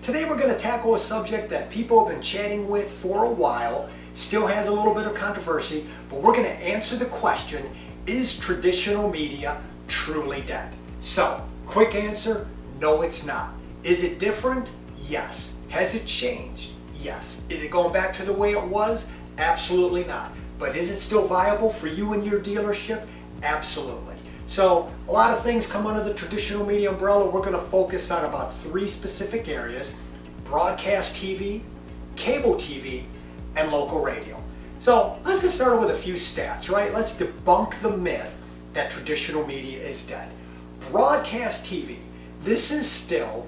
Today we're going to tackle a subject that people have been chatting with for a while, still has a little bit of controversy, but we're going to answer the question, is traditional media truly dead? So, quick answer, no it's not. Is it different? Yes. Has it changed? Yes. Is it going back to the way it was? Absolutely not. But is it still viable for you and your dealership? Absolutely. So a lot of things come under the traditional media umbrella. We're going to focus on about 3 specific areas: broadcast TV, cable TV, and local radio. So let's get started with a few stats, right? Let's debunk the myth that traditional media is dead. Broadcast TV, this is still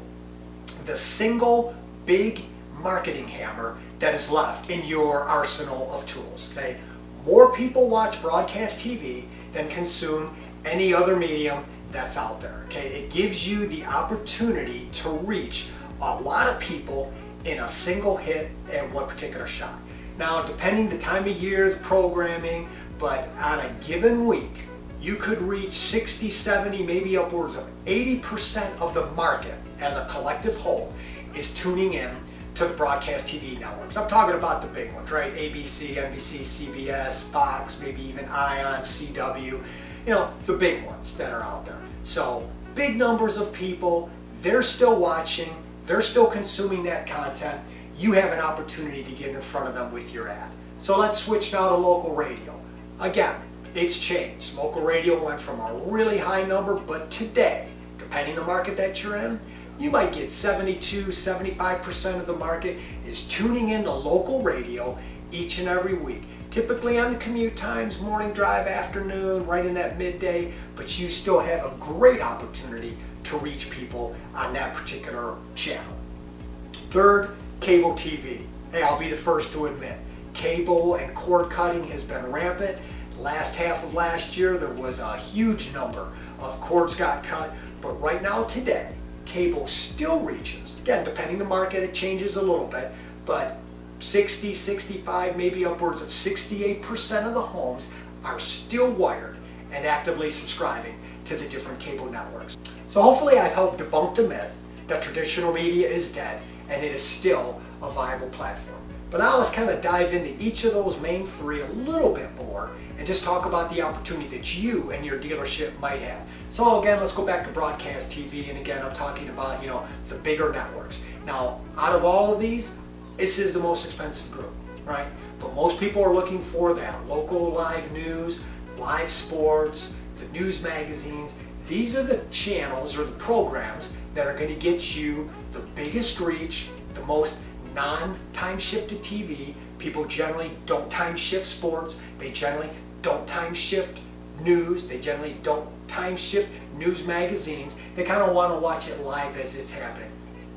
the single big marketing hammer that is left in your arsenal of tools, okay? More people watch broadcast TV than consume any other medium that's out there, okay? It gives you the opportunity to reach a lot of people in a single hit at one particular shot. Now, depending the time of year, the programming, but on a given week, you could reach 60, 70, maybe upwards of 80% of the market as a collective whole is tuning in to the broadcast TV networks. I'm talking about the big ones, right? ABC, NBC, CBS, Fox, maybe even ION, CW, you know, the big ones that are out there. So big numbers of people, they're still watching, they're still consuming that content. You have an opportunity to get in front of them with your ad. So let's switch now to local radio. Again, it's changed. Local radio went from a really high number, but today, depending on the market that you're in, you might get 72, 75% of the market is tuning in to local radio each and every week. Typically on the commute times, morning drive, afternoon, right in that midday, but you still have a great opportunity to reach people on that particular channel. Third, cable TV. Hey, I'll be the first to admit, cable and cord cutting has been rampant. Last half of last year, there was a huge number of cords got cut, but right now today, cable still reaches, again, depending on the market, it changes a little bit, but 60, 65, maybe upwards of 68% of the homes are still wired and actively subscribing to the different cable networks. So hopefully I've helped debunk the myth that traditional media is dead and it is still a viable platform. But now let's kind of dive into each of those main 3 a little bit more and just talk about the opportunity that you and your dealership might have. So again, let's go back to broadcast TV, and again, I'm talking about, you know, the bigger networks. Now, out of all of these, this is the most expensive group, right? But most people are looking for that local live news, live sports, the news magazines. These are the channels or the programs that are going to get you the biggest reach, the most non-time shifted TV. People generally don't time shift sports. They generally don't time shift news. They generally don't time shift news magazines. They kind of want to watch it live as it's happening.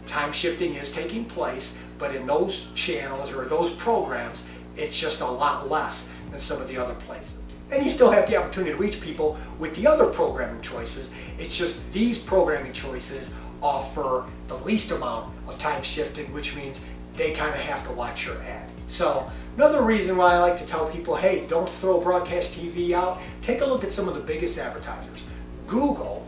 Time shifting is taking place, but in those channels or those programs, it's just a lot less than some of the other places. And you still have the opportunity to reach people with the other programming choices. It's just these programming choices offer the least amount of time shifted, which means they kind of have to watch your ad. So another reason why I like to tell people, hey, don't throw broadcast TV out. Take a look at some of the biggest advertisers. Google,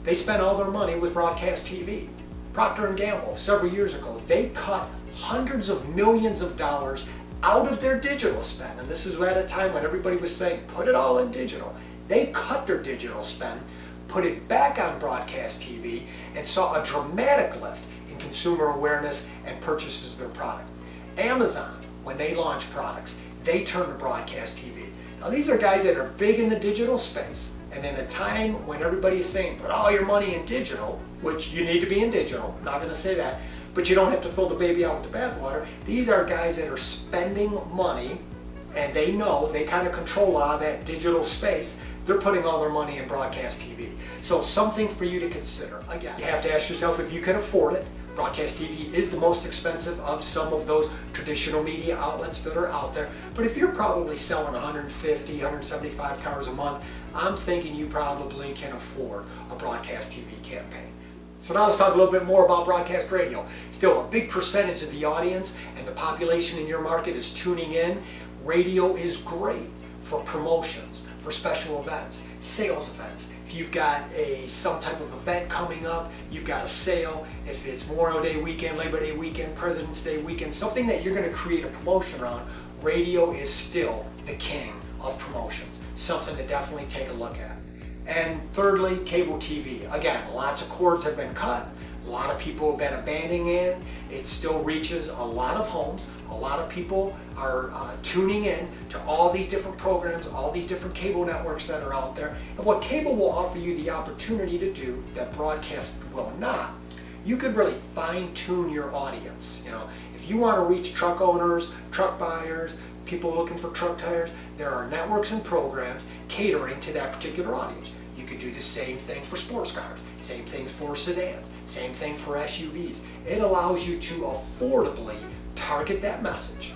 they spend all their money with broadcast TV. Procter & Gamble, several years ago, they cut hundreds of millions of dollars out of their digital spend. And this is at a time when everybody was saying, put it all in digital. They cut their digital spend, put it back on broadcast TV, and saw a dramatic lift in consumer awareness and purchases of their product. Amazon, when they launch products, they turn to broadcast TV. Now these are guys that are big in the digital space, and in a time when everybody is saying put all your money in digital, which you need to be in digital, I'm not going to say that, but you don't have to throw the baby out with the bathwater. These are guys that are spending money, and they know they kind of control a lot of that digital space. They're putting all their money in broadcast TV. So something for you to consider. Again, you have to ask yourself if you can afford it. Broadcast TV is the most expensive of some of those traditional media outlets that are out there. But if you're probably selling 150, 175 cars a month, I'm thinking you probably can afford a broadcast TV campaign. So now let's talk a little bit more about broadcast radio. Still, a big percentage of the audience and the population in your market is tuning in. Radio is great for promotions, for special events, sales events. If if you've got some type of event coming up, you've got a sale, if it's Memorial Day weekend, Labor Day weekend, President's Day weekend, something that you're going to create a promotion around, radio is still the king of promotions. Something to definitely take a look at. And thirdly, cable TV. Again, lots of cords have been cut. A lot of people have been abandoning it. It still reaches a lot of homes. A lot of people are tuning in to all these different programs, all these different cable networks that are out there. And what cable will offer you the opportunity to do that broadcast will not, you could really fine tune your audience. If you want to reach truck owners, truck buyers, people looking for truck tires, there are networks and programs catering to that particular audience. You could do the same thing for sports cars, same thing for sedans, same thing for SUVs. It allows you to affordably target that message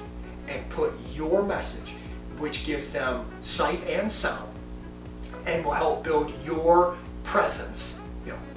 and put your message, which gives them sight and sound, and will help build your presence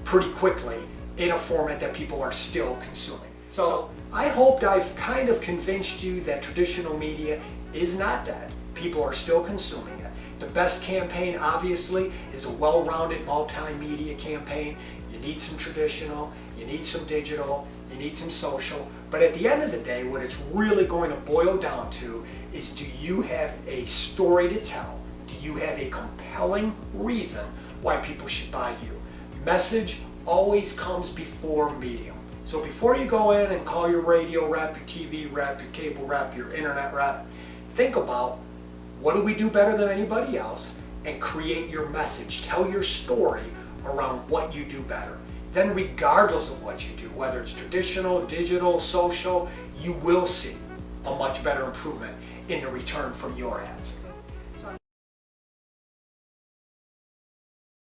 pretty quickly in a format that people are still consuming. So I hope I've kind of convinced you that traditional media is not dead. People are still consuming it. The best campaign, obviously, is a well-rounded multimedia campaign. You need some traditional, you need some digital, you need some social, but at the end of the day, what it's really going to boil down to is, do you have a story to tell? Do you have a compelling reason why people should buy you? Message always comes before medium. So before you go in and call your radio rep, your TV rep, your cable rep, your internet rep, think about, what do we do better than anybody else? And create your message. Tell your story around what you do better. Then regardless of what you do, whether it's traditional, digital, social, you will see a much better improvement in the return from your ads.